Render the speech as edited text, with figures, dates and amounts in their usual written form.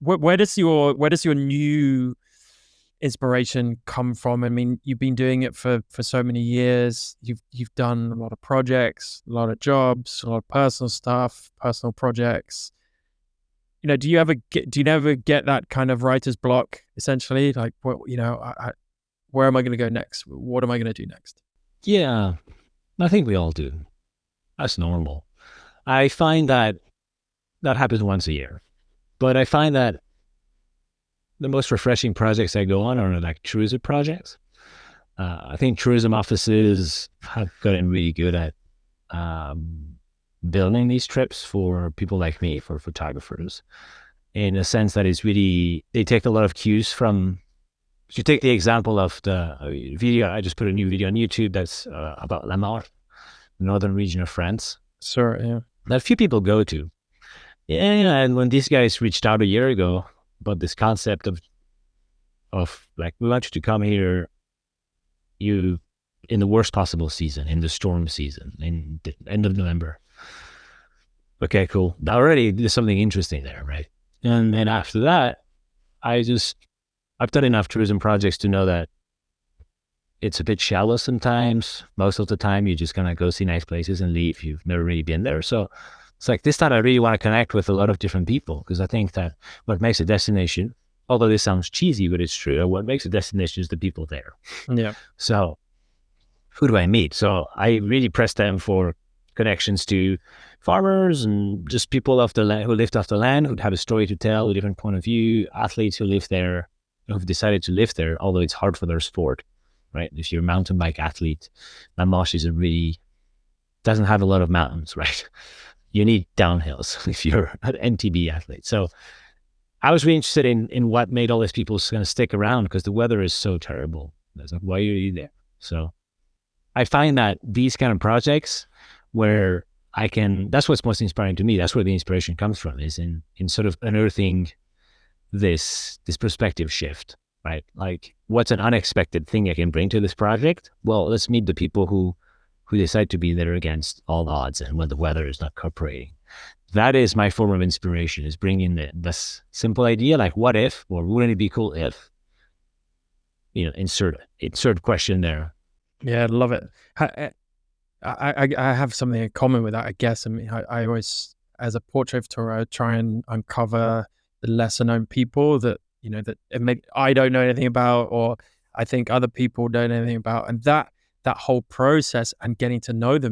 where does your new inspiration come from? I mean, you've been doing it for so many years. You've done a lot of projects, a lot of jobs, a lot of personal stuff, personal projects. Do you ever get that kind of writer's block, essentially? Like, where am I going to go next? What am I going to do next? Yeah, I think we all do. That's normal. I find that happens once a year, but I find that the most refreshing projects I go on are like tourism projects. I think tourism offices have gotten really good at um, building these trips for people like me, for photographers, in a sense that is really, they take a lot of cues from, if you take the example of the video, I just put a new video on YouTube that's about La Marche, the northern region of France, Sure, yeah. that few people go to. Yeah, and when these guys reached out a year ago about this concept of like, we want you to come here, you in the worst possible season, in the storm season, in the end of November. Okay, cool. Already there's something interesting there, right? And then after that, I've done enough tourism projects to know that it's a bit shallow sometimes. Most of the time, you're just gonna go see nice places and leave. You've never really been there. So it's like this time I really want to connect with a lot of different people, because I think that what makes a destination, although this sounds cheesy, but it's true, what makes a destination is the people there. Yeah. So who do I meet? So I really press them for connections to farmers and just people off the land, who lived off the land, who'd have a story to tell, a different point of view, athletes who live there, who've decided to live there, although it's hard for their sport, right? If you're a mountain bike athlete, La Marche doesn't have a lot of mountains, right? You need downhills if you're an MTB athlete. So I was really interested in what made all these people kind of stick around, because the weather is so terrible. I was like, why are you there? So I find that these kind of projects where that's what's most inspiring to me. That's where the inspiration comes from, is in sort of unearthing this perspective shift, right? Like, what's an unexpected thing I can bring to this project? Well, let's meet the people who decide to be there against all odds and when the weather is not cooperating. That is my form of inspiration, is bringing this simple idea, like, what if, or wouldn't it be cool if, insert question there. Yeah, I love it. I have something in common with that, I guess. I mean, I always, as a portrait photographer, I try and uncover the lesser known people that I don't know anything about, or I think other people don't know anything about, and that whole process and getting to know them